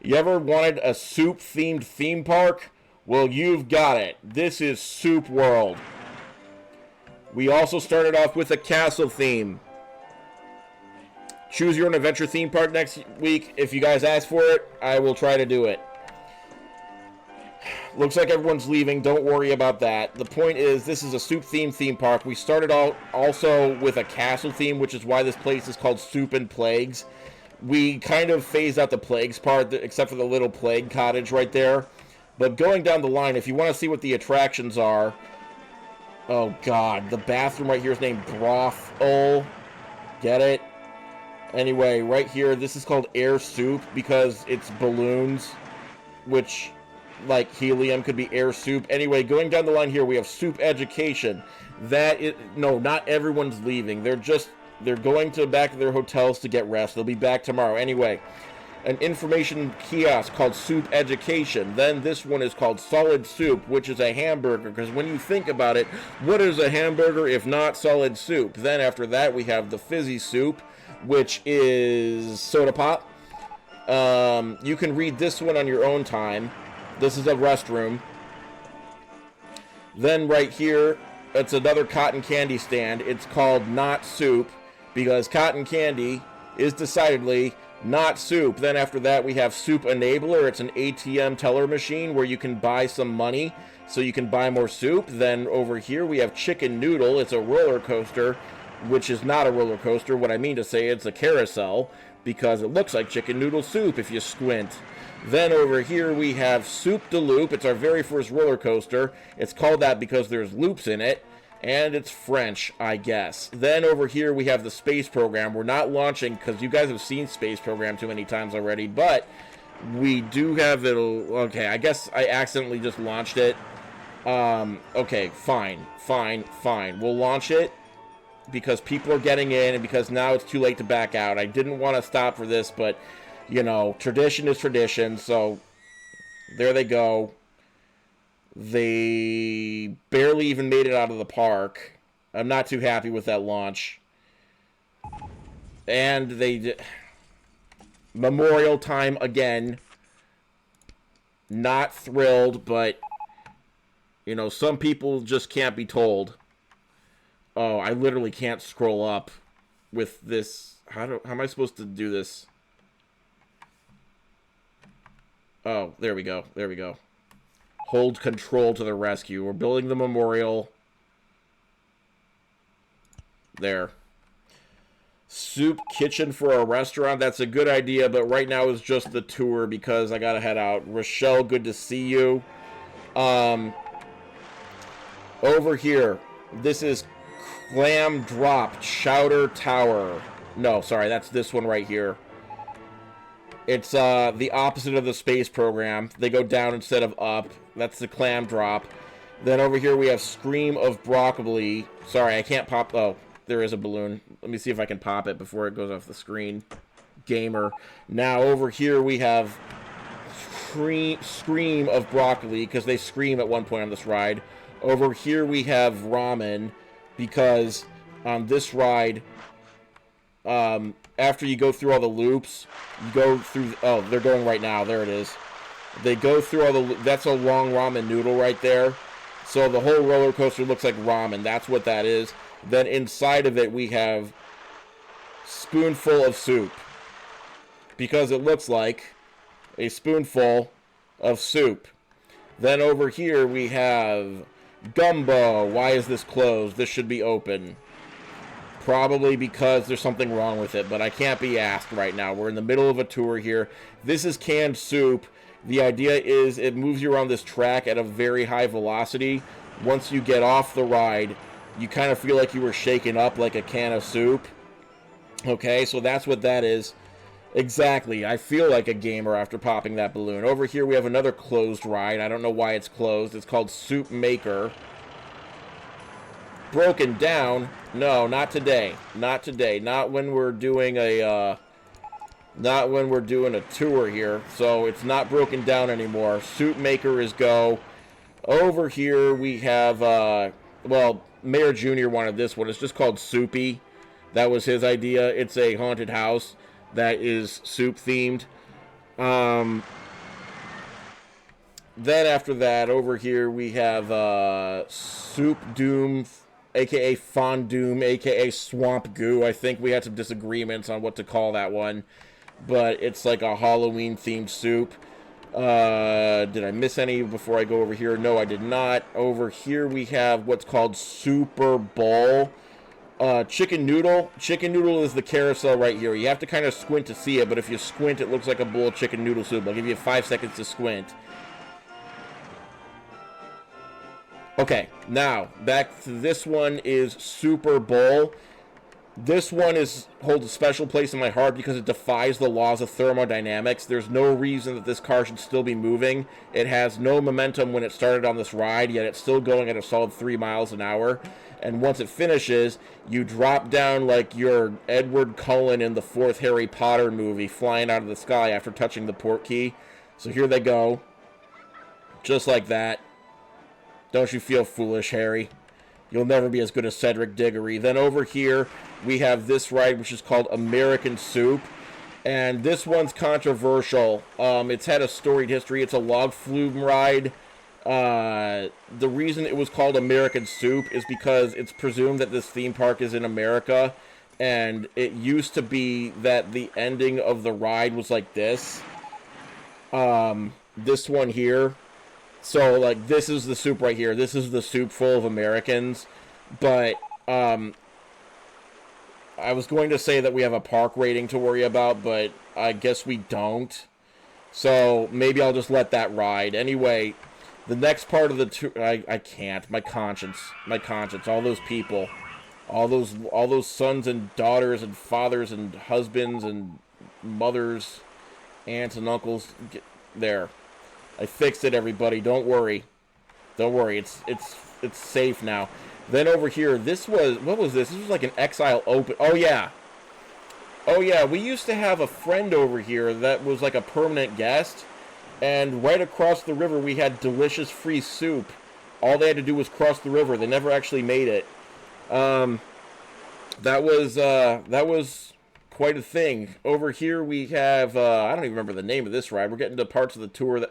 You ever wanted a soup-themed theme park? Well, you've got it. This is Soup World. We also started off with a castle theme. Choose your own adventure theme park next week. If you guys ask for it, I will try to do it. Looks like everyone's leaving. Don't worry about that. The point is, this is a soup-themed theme park. We started out also with a castle theme, which is why this place is called Soup and Plagues. We kind of phased out the plagues part, except for the little plague cottage right there. But going down the line, if you want to see what the attractions are... Oh, God. The bathroom right here is named Broth. Oh, get it? Anyway, right here, this is called Air Soup because it's balloons, which... like helium could be air soup. Anyway, going down the line here, we have Soup Education. No, not everyone's leaving. They're going back to their hotels to get rest. They'll be back tomorrow. Anyway, an information kiosk called Soup Education. Then this one is called Solid Soup, which is a hamburger. Because when you think about it, what is a hamburger if not solid soup? Then after that, we have the Fizzy Soup, which is soda pop. You can read this one on your own time. This is a restroom. Then right here, it's another cotton candy stand. It's called Not Soup because cotton candy is decidedly not soup. Then after that, we have Soup Enabler. It's an ATM teller machine where you can buy some money so you can buy more soup. Then over here, we have Chicken Noodle. It's a roller coaster, which is not a roller coaster. What I mean to say, it's a carousel because it looks like chicken noodle soup if you squint. Then over here we have Soup de Loop. It's our very first roller coaster. It's called that because there's loops in it, and it's French, I guess. Then over here we have the Space Program. We're not launching because you guys have seen Space Program too many times already, but we do have it. Okay, I guess I accidentally just launched it. Okay, fine. We'll launch it because people are getting in and because now it's too late to back out. I didn't want to stop for this, but... you know, tradition is tradition, so there they go. They barely even made it out of the park. I'm not too happy with that launch. And they... Memorial time again. Not thrilled, but... you know, some people just can't be told. Oh, I literally can't scroll up with this. How am I supposed to do this? Oh, there we go. There we go. Hold control to the rescue. We're building the memorial. There. Soup kitchen for a restaurant. That's a good idea, but right now is just the tour because I gotta head out. Rochelle, good to see you. Over here, this is Clam Drop Chowder Tower. No, sorry, that's this one right here. It's the opposite of the space program. They go down instead of up. That's the Clam Drop. Then over here we have Scream of Broccoli. Sorry, I can't pop... oh, there is a balloon. Let me see if I can pop it before it goes off the screen. Gamer. Now over here we have Scream of Broccoli, because they scream at one point on this ride. Over here we have Ramen, because on this ride... after you go through all the loops, you go through... oh, they're going right now. There it is. They go through all the... that's a long ramen noodle right there. So the whole roller coaster looks like ramen. That's what that is. Then inside of it, we have spoonful of soup. Because it looks like a spoonful of soup. Then over here, we have Gumbo. Why is this closed? This should be open. Probably because there's something wrong with it, but I can't be asked right now. We're in the middle of a tour here. This is canned soup. The idea is it moves you around this track at a very high velocity. Once you get off the ride, you kind of feel like you were shaken up like a can of soup. Okay, so that's what that is. Exactly. I feel like a gamer after popping that balloon. Over here we have another closed ride. I don't know why it's closed. It's called Soup Maker. Broken down? No, not today. Not today. Not when we're doing a tour here. So it's not broken down anymore. Soup Maker is go. Over here we have well, Mayor Jr. wanted this one. It's just called Soupy. That was his idea. It's a haunted house that is soup themed. Then after that, over here we have Soup Doom, aka Fondoom, aka Swamp Goo. I think we had some disagreements on what to call that one, but it's like a Halloween themed soup. Did I miss any before I go over here? No, I did not. Over here we have what's called Super Bowl. Chicken noodle. Chicken noodle is the carousel right here. You have to kind of squint to see it, but if you squint, it looks like a bowl of chicken noodle soup. I'll give you 5 seconds to squint. Okay, now, back to this one is Super Bowl. This one holds a special place in my heart because it defies the laws of thermodynamics. There's no reason that this car should still be moving. It has no momentum when it started on this ride, yet it's still going at a solid 3 miles an hour. And once it finishes, you drop down like you're Edward Cullen in the 4th Harry Potter movie, flying out of the sky after touching the port key. So here they go. Just like that. Don't you feel foolish, Harry? You'll never be as good as Cedric Diggory. Then over here, we have this ride, which is called American Soup. And this one's controversial. It's had a storied history. It's a log flume ride. The reason it was called American Soup is because it's presumed that this theme park is in America. And it used to be that the ending of the ride was like this. This one here. So, like, this is the soup right here. This is the soup full of Americans. But, I was going to say that we have a park rating to worry about, but I guess we don't. So, maybe I'll just let that ride. Anyway, the next part of the tour... I can't. My conscience. All those people. All those sons and daughters and fathers and husbands and mothers, aunts and uncles. There. I fixed it, everybody. Don't worry. Don't worry. It's safe now. Then over here, this was... What was this? This was like an Exile Open... Oh, yeah. Oh, yeah. We used to have a friend over here that was like a permanent guest. And right across the river, we had delicious free soup. All they had to do was cross the river. They never actually made it. That was quite a thing. Over here, we have... I don't even remember the name of this ride. We're getting to parts of the tour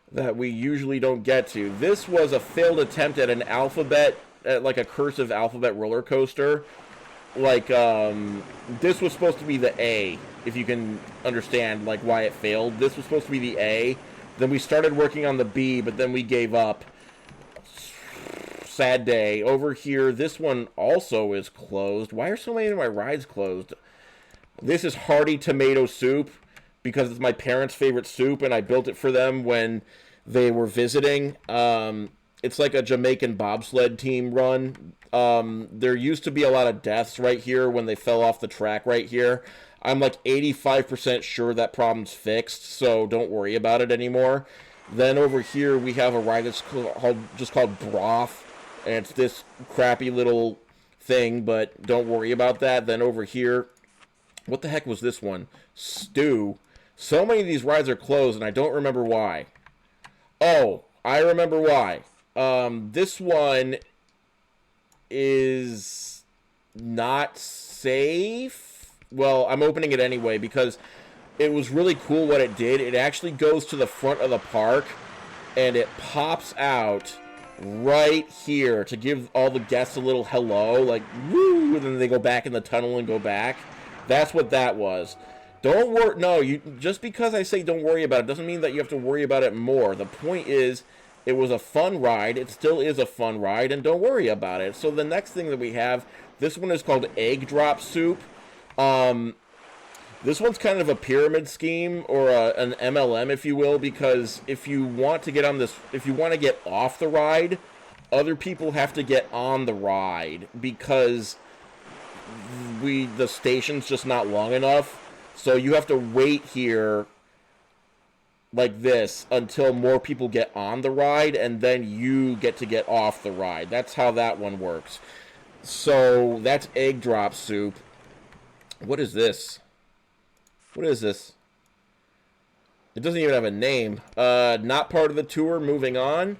that we usually don't get to. This was a failed attempt at like a cursive alphabet roller coaster. Like, this was supposed to be the A, if you can understand, like, why it failed. This was supposed to be the A. Then we started working on the B, but then we gave up. Sad day. Over here, this one also is closed. Why are so many of my rides closed? This is hearty tomato soup, because it's my parents' favorite soup, and I built it for them when they were visiting. It's like a Jamaican bobsled team run. There used to be a lot of deaths right here when they fell off the track right here. I'm like 85% sure that problem's fixed, so don't worry about it anymore. Then over here we have a ride that's called Broth, and it's this crappy little thing, but don't worry about that. Then over here, what the heck was this one? Stew. So many of these rides are closed, and I don't remember why. Oh, I remember why. This one is not safe. Well, I'm opening it anyway because it was really cool what it did. It actually goes to the front of the park, and it pops out right here to give all the guests a little hello, like, woo, and then they go back in the tunnel and go back. That's what that was. Don't worry. No, just because I say don't worry about it doesn't mean that you have to worry about it more. The point is, it was a fun ride. It still is a fun ride, and don't worry about it. So the next thing that we have, this one is called Egg Drop Soup. This one's kind of a pyramid scheme, or an MLM, if you will, because if you want to get off the ride, other people have to get on the ride because the station's just not long enough. So you have to wait here like this until more people get on the ride, and then you get to get off the ride. That's how that one works. So that's Egg Drop Soup. What is this? What is this? It doesn't even have a name. Not part of the tour. Moving on.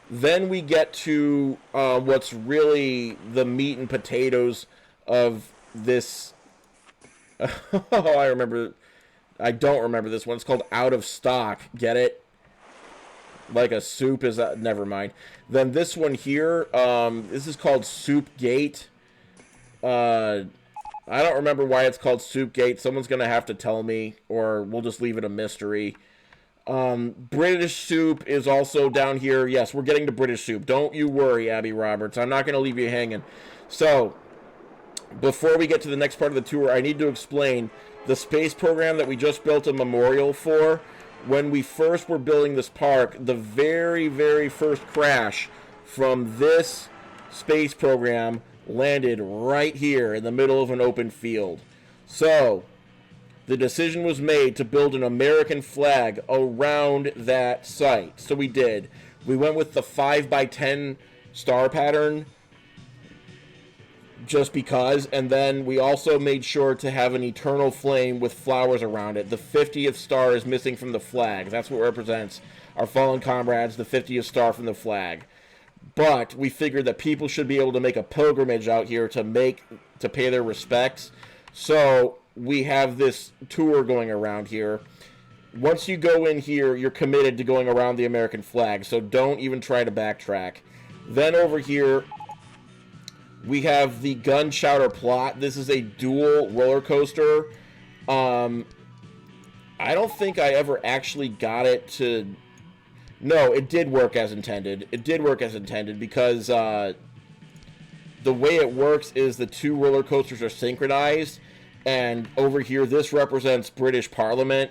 Then we get to what's really the meat and potatoes of this. Oh, I remember I don't remember this one. It's called Out of Stock. Get it? Like a soup is... never mind. Then this one here, this is called Soup Gate. I don't remember why it's called Soup Gate. Someone's going to have to tell me, or we'll just leave it a mystery. British soup is also down here. Yes, we're getting to British soup. Don't you worry, Abby Roberts. I'm not going to leave you hanging. So, before we get to the next part of the tour, I need to explain the space program that we just built a memorial for. When we first were building this park, the very, very first crash from this space program landed right here in the middle of an open field. So, the decision was made to build an American flag around that site. So we did. We went with the 5x10 star pattern just because, and then we also made sure to have an eternal flame with flowers around it. The 50th star is missing from the flag. That's what represents our fallen comrades, the 50th star from the flag. But we figured that people should be able to make a pilgrimage out here to pay their respects. So we have this tour going around here. Once you go in here, you're committed to going around the American flag, so don't even try to backtrack. Then over here, we have the gun chowder plot. This is a dual roller coaster. I don't think I ever actually got it to... No, it did work as intended. It did work as intended because the way it works is the two roller coasters are synchronized. And over here, this represents British Parliament.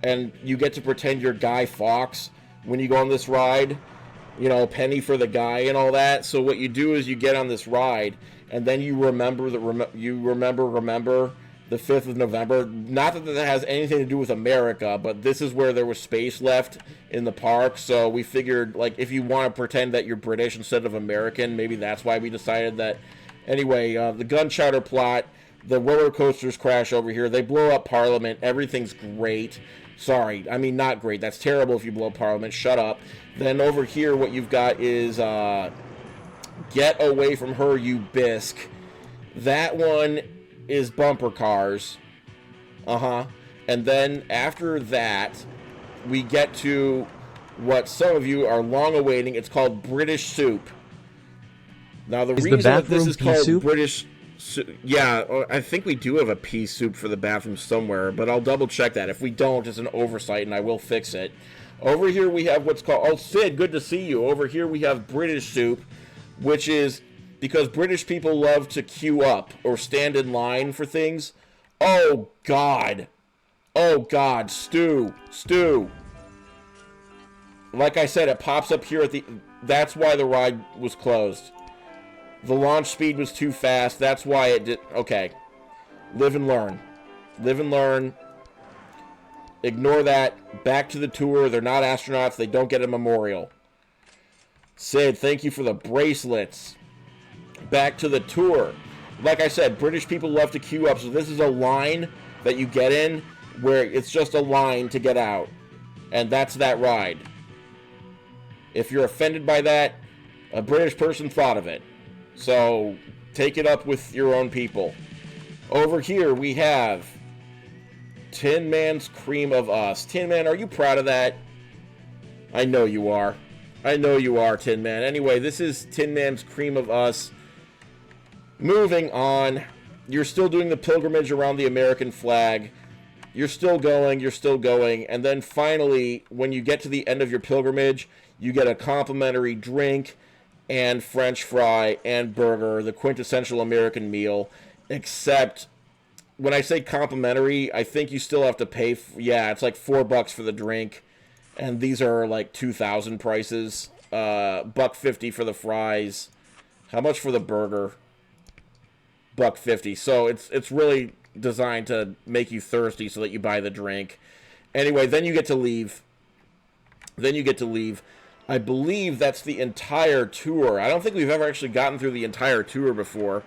And you get to pretend you're Guy Fawkes when you go on this ride. You know, penny for the guy and all that. So what you do is you get on this ride, and then you remember the 5th of November. Not that that has anything to do with America, but this is where there was space left in the park. So we figured, like, if you want to pretend that you're British instead of American, maybe that's why we decided that. Anyway, the gun chowder plot, the roller coasters crash over here. They blow up Parliament. Everything's great. Sorry, I mean, not great. That's terrible if you blow up Parliament. Shut up. Then over here, what you've got is Get Away From Her, You Bisque. That one is bumper cars. And then after that, we get to what some of you are long awaiting. It's called British Soup. Now, the reason that this is called soup? British... Yeah, I think we do have a pea soup for the bathroom somewhere, but I'll double check that. If we don't, it's an oversight, and I will fix it. Over here we have what's called... Oh, Sid, good to see you. Over here we have British soup, which is because British people love to queue up or stand in line for things. Oh, God. Oh, God. Stew. Like I said, it pops up here at the... That's why the ride was closed. The launch speed was too fast. That's why it did... Okay. Live and learn. Live and learn. Ignore that. Back to the tour. They're not astronauts. They don't get a memorial. Sid, thank you for the bracelets. Back to the tour. Like I said, British people love to queue up. So this is a line that you get in where it's just a line to get out. And that's that ride. If you're offended by that, a British person thought of it. So take it up with your own people. Over here we have Tin Man's Cream of Us. Tin Man, are you proud of that? I know you are. I know you are, Tin Man. Anyway, this is Tin Man's Cream of Us. Moving on. You're still doing the pilgrimage around the American flag. You're still going. And then finally, when you get to the end of your pilgrimage, you get a complimentary drink and French fry and burger, the quintessential American meal. Except, when I say complimentary, I think you still have to pay. Yeah, it's like $4 for the drink. And these are like 2,000 prices. $1.50 for the fries. How much for the burger? $1.50. So it's really designed to make you thirsty so that you buy the drink. Anyway, then you get to leave. I believe that's the entire tour. I don't think we've ever actually gotten through the entire tour before.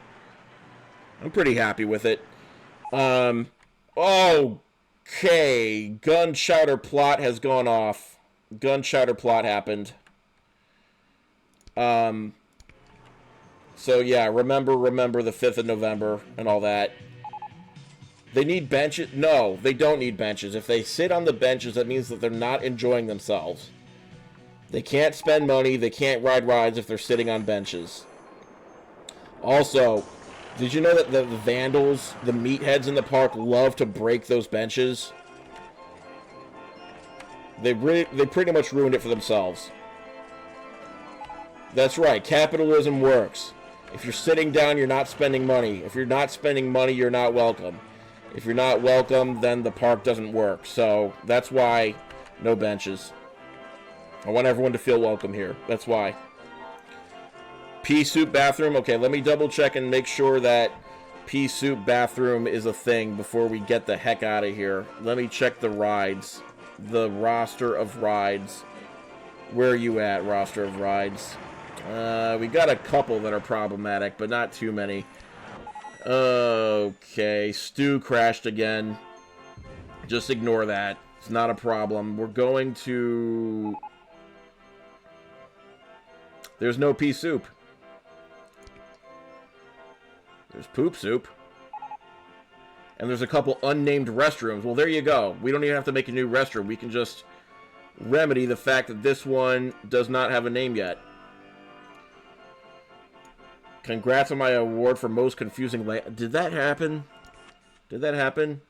I'm pretty happy with it. Okay. Gun chowder plot has gone off. Gun chowder plot happened. So yeah, remember the 5th of November and all that. They need benches? No, they don't need benches. If they sit on the benches, that means that they're not enjoying themselves. They can't spend money. They can't ride rides if they're sitting on benches. Also, did you know that the vandals, the meatheads in the park, love to break those benches? They pretty much ruined it for themselves. That's right. Capitalism works. If you're sitting down, you're not spending money. If you're not spending money, you're not welcome. If you're not welcome, then the park doesn't work. So that's why no benches. I want everyone to feel welcome here. That's why. Pea soup bathroom. Okay, let me double check and make sure that pea soup bathroom is a thing before we get the heck out of here. Let me check the rides. The roster of rides. Where are you at, roster of rides? We got a couple that are problematic, but not too many. Okay, Stu crashed again. Just ignore that. It's not a problem. We're going to... There's no pea soup. There's poop soup. And there's a couple unnamed restrooms. Well, there you go. We don't even have to make a new restroom. We can just remedy the fact that this one does not have a name yet. Congrats on my award for most confusing layout. Did that happen? Did that happen?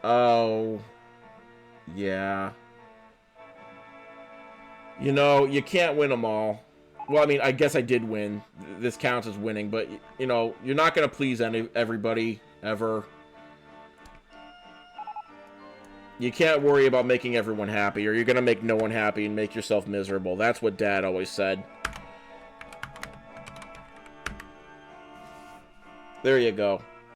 Oh. Yeah. You know, you can't win them all. Well, I mean, I guess I did win. This counts as winning, but, you know, you're not going to please everybody, ever. You can't worry about making everyone happy, or you're going to make no one happy and make yourself miserable. That's what Dad always said. There you go.